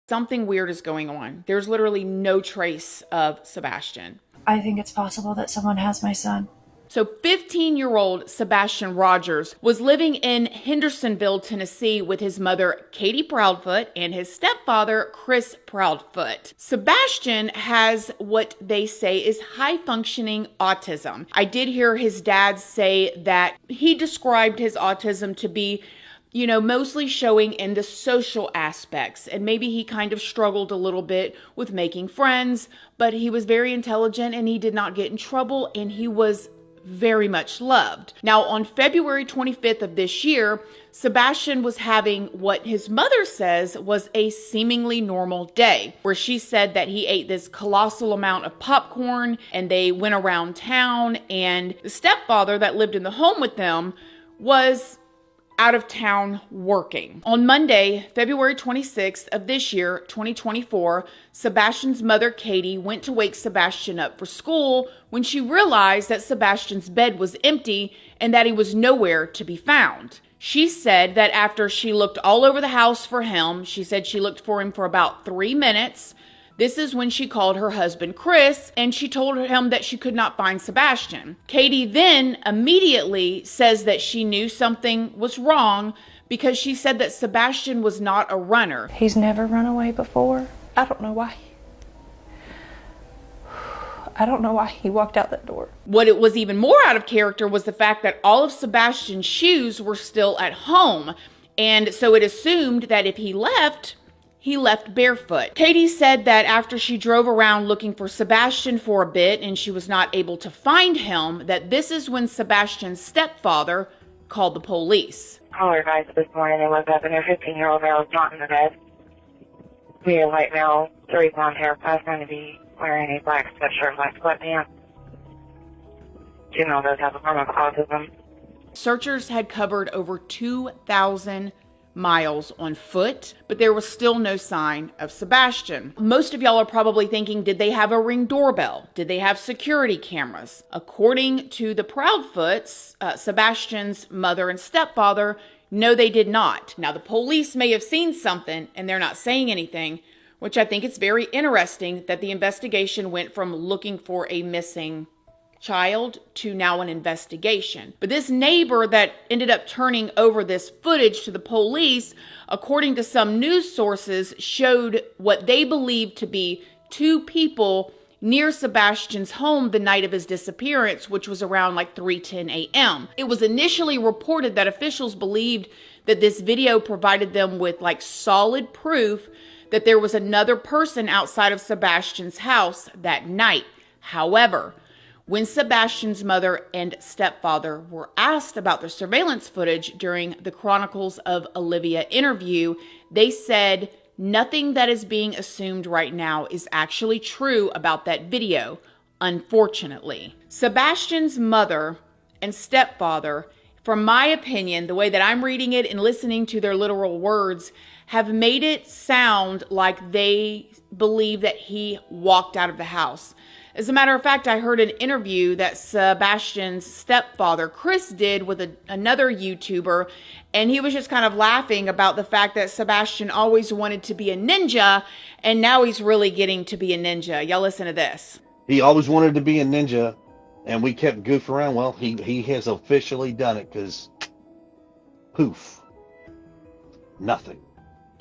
Something weird is going on. There's literally no trace of Sebastian. I think it's possible that someone has my son. So 15-year-old Sebastian Rogers was living in Hendersonville, Tennessee with his mother, Katie Proudfoot, and his stepfather, Chris Proudfoot. Sebastian has what they say is high-functioning autism. I did hear his dad say that he described his autism to be mostly showing in the social aspects. And maybe he kind of struggled a little bit with making friends, but he was very intelligent and he did not get in trouble and he was very much loved. Now, on February 25th of this year, Sebastian was having what his mother says was a seemingly normal day, where she said that he ate this colossal amount of popcorn and they went around town, and the stepfather that lived in the home with them was out of town working. On Monday, February 26th of this year, 2024, Sebastian's mother, Katie, went to wake Sebastian up for school when she realized that Sebastian's bed was empty and that he was nowhere to be found. She said that after she looked all over the house for him, she said she looked for him for about 3 minutes. This is when she called her husband, Chris, and she told him that she could not find Sebastian. Katie then immediately says that she knew something was wrong because she said that Sebastian was not a runner. He's never run away before. I don't know why. I don't know why he walked out that door. What it was even more out of character was the fact that all of Sebastian's shoes were still at home. And so it assumed that if he left barefoot. Katie said that after she drove around looking for Sebastian for a bit and she was not able to find him, that this is when Sebastian's stepfather called the police. Caller advised this morning they woke up and their 15-year-old male was not in the bed. We had a white male, 3 blonde hair, passed on to be wearing a black sweatshirt, black sweatpants. Juvenile does have a form of autism. Searchers had covered over 2,000 miles on foot, but there was still no sign of Sebastian. Most of y'all are probably thinking, did they have a Ring doorbell? Did they have security cameras? According to the Proudfoots, Sebastian's mother and stepfather, no, they did not. Now, the police may have seen something and they're not saying anything, which I think it's very interesting that the investigation went from looking for a missing child to now an investigation. But this neighbor that ended up turning over this footage to the police, according to some news sources, showed what they believed to be 2 people near Sebastian's home the night of his disappearance, which was around like 3:10 a.m. It was initially reported that officials believed that this video provided them with like solid proof that there was another person outside of Sebastian's house that night. However, when Sebastian's mother and stepfather were asked about the surveillance footage during the Chronicles of Olivia interview, they said nothing that is being assumed right now is actually true about that video, unfortunately. Sebastian's mother and stepfather, from my opinion, the way that I'm reading it and listening to their literal words, have made it sound like they believe that he walked out of the house. As a matter of fact, I heard an interview that Sebastian's stepfather, Chris, did with another YouTuber, and he was just kind of laughing about the fact that Sebastian always wanted to be a ninja, and now he's really getting to be a ninja. Y'all listen to this. He always wanted to be a ninja, and we kept goofing around. Well, he has officially done it, because poof, nothing.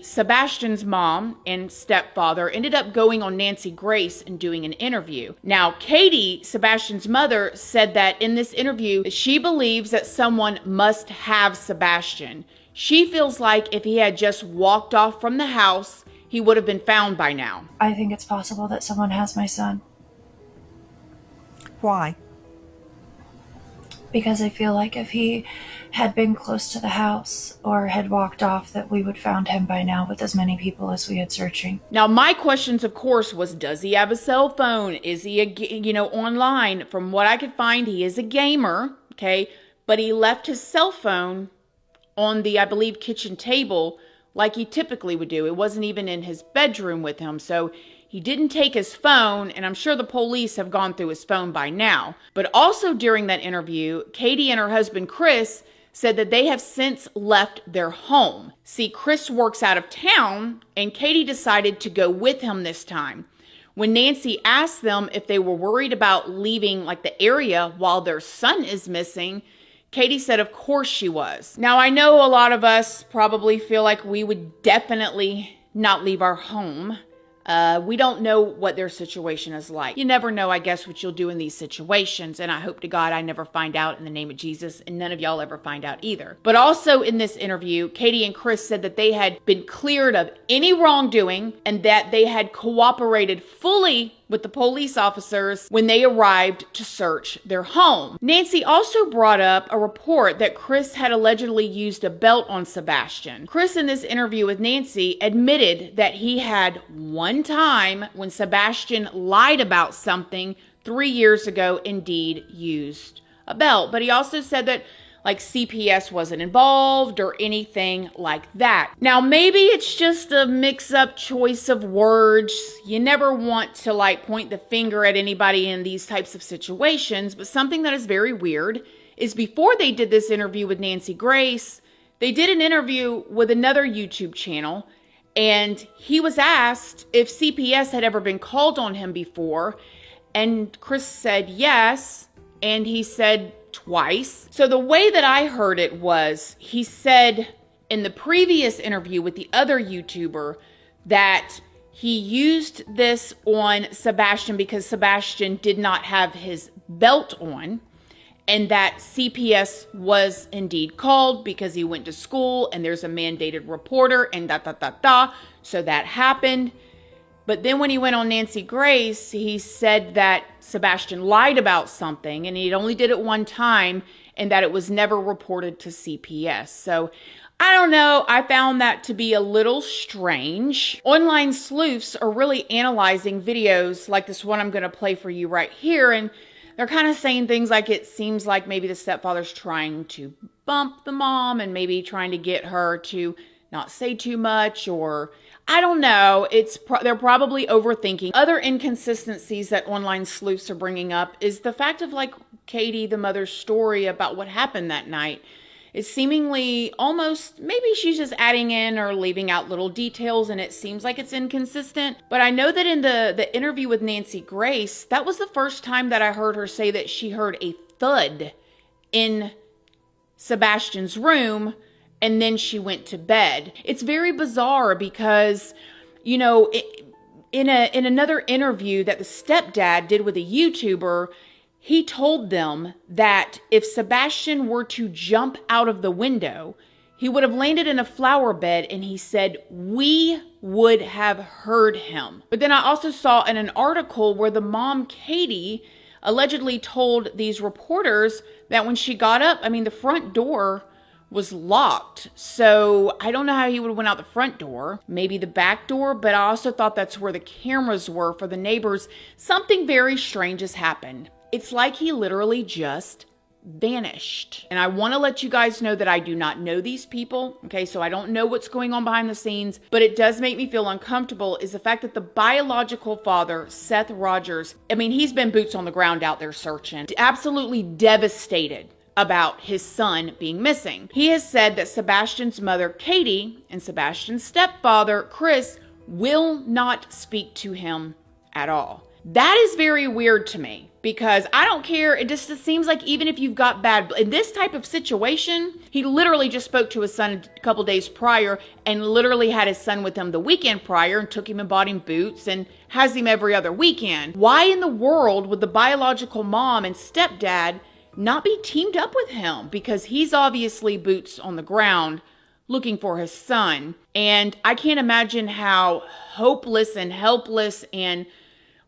Sebastian's mom and stepfather ended up going on Nancy Grace and doing an interview. Now, Katie, Sebastian's mother, said that in this interview, she believes that someone must have Sebastian. She feels like if he had just walked off from the house, he would have been found by now. I think it's possible that someone has my son. Why? Because I feel like if he had been close to the house or had walked off, that we would found him by now with as many people as we had searching. Now, my questions, of course, was, does he have a cell phone? Is he, online? From what I could find, he is a gamer, okay? But he left his cell phone on the, I believe, kitchen table like he typically would do. It wasn't even in his bedroom with him, so he didn't take his phone, and I'm sure the police have gone through his phone by now. But also during that interview, Katie and her husband, Chris, said that they have since left their home. See, Chris works out of town, and Katie decided to go with him this time. When Nancy asked them if they were worried about leaving the area while their son is missing, Katie said of course she was. Now, I know a lot of us probably feel like we would definitely not leave our home. We don't know what their situation is like. You never know, I guess, what you'll do in these situations. And I hope to God I never find out in the name of Jesus, and none of y'all ever find out either. But also in this interview, Katie and Chris said that they had been cleared of any wrongdoing and that they had cooperated fully with the police officers when they arrived to search their home. Nancy also brought up a report that Chris had allegedly used a belt on Sebastian. Chris, in this interview with Nancy, admitted that he had one time when Sebastian lied about something 3 years ago, indeed used a belt. But he also said that CPS wasn't involved or anything like that. Now, maybe it's just a mix-up choice of words. You never want to point the finger at anybody in these types of situations, but something that is very weird is before they did this interview with Nancy Grace, they did an interview with another YouTube channel, and he was asked if CPS had ever been called on him before, and Chris said yes, and he said twice. So the way that I heard it was, he said in the previous interview with the other YouTuber that he used this on Sebastian because Sebastian did not have his belt on, and that CPS was indeed called because he went to school and there's a mandated reporter and so that happened. But then when he went on Nancy Grace, he said that Sebastian lied about something and he only did it one time and that it was never reported to CPS. So I don't know. I found that to be a little strange. Online sleuths are really analyzing videos like this one I'm going to play for you right here. And they're kind of saying things like it seems like maybe the stepfather's trying to bump the mom and maybe trying to get her to not say too much, or I don't know. They're probably overthinking. Other inconsistencies that online sleuths are bringing up is the fact of Katie, the mother's story about what happened that night. It's seemingly almost, maybe she's just adding in or leaving out little details, and it seems like it's inconsistent. But I know that in the interview with Nancy Grace, that was the first time that I heard her say that she heard a thud in Sebastian's room, and then she went to bed. It's very bizarre because, in another interview that the stepdad did with a YouTuber, he told them that if Sebastian were to jump out of the window, he would have landed in a flower bed, and he said, we would have heard him. But then I also saw in an article where the mom, Katie, allegedly told these reporters that when she got up, the front door was locked. So I don't know how he would have went out the front door, maybe the back door, but I also thought that's where the cameras were for the neighbors. Something very strange has happened. It's like he literally just vanished. And I want to let you guys know that I do not know these people. Okay, so I don't know what's going on behind the scenes, but it does make me feel uncomfortable is the fact that the biological father, Seth Rogers, he's been boots on the ground out there searching, absolutely devastated about his son being missing. He has said that Sebastian's mother, Katie, and Sebastian's stepfather, Chris, will not speak to him at all. That is very weird to me because I don't care. It seems like even if you've got bad, in this type of situation, he literally just spoke to his son a couple days prior and literally had his son with him the weekend prior and took him and bought him boots and has him every other weekend. Why in the world would the biological mom and stepdad not be teamed up with him? Because he's obviously boots on the ground looking for his son. And I can't imagine how hopeless and helpless and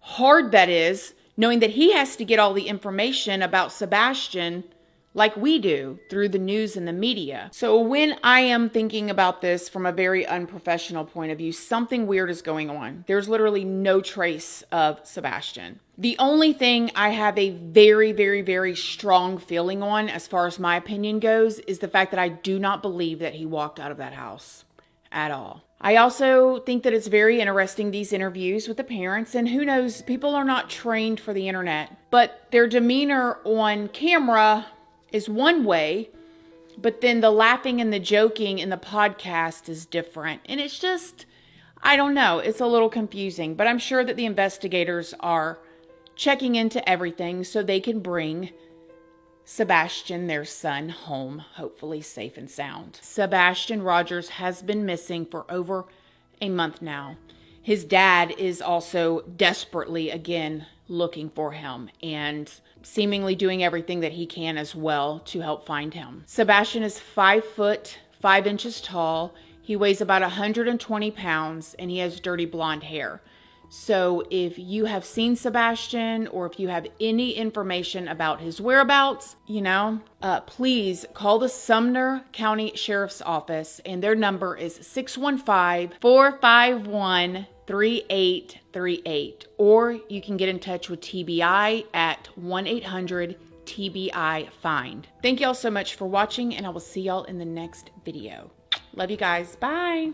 hard that is, knowing that he has to get all the information about Sebastian like we do through the news and the media. So when I am thinking about this from a very unprofessional point of view, something weird is going on. There's literally no trace of Sebastian. The only thing I have a very, very, very strong feeling on, as far as my opinion goes, is the fact that I do not believe that he walked out of that house at all. I also think that it's very interesting, these interviews with the parents, and who knows, people are not trained for the internet, but their demeanor on camera is one way, but then the laughing and the joking in the podcast is different. And it's just, I don't know. It's a little confusing, but I'm sure that the investigators are checking into everything so they can bring Sebastian, their son, home, hopefully safe and sound. Sebastian Rogers has been missing for over a month now. His dad is also desperately, again, looking for him and seemingly doing everything that he can as well to help find him. Sebastian is 5 foot, 5 inches tall. He weighs about 120 pounds and he has dirty blonde hair. So if you have seen Sebastian or if you have any information about his whereabouts, please call the Sumner County Sheriff's Office, and their number is 615-451-3838. Or you can get in touch with TBI at 1-800-TBI-FIND. Thank y'all so much for watching, and I will see y'all in the next video. Love you guys. Bye.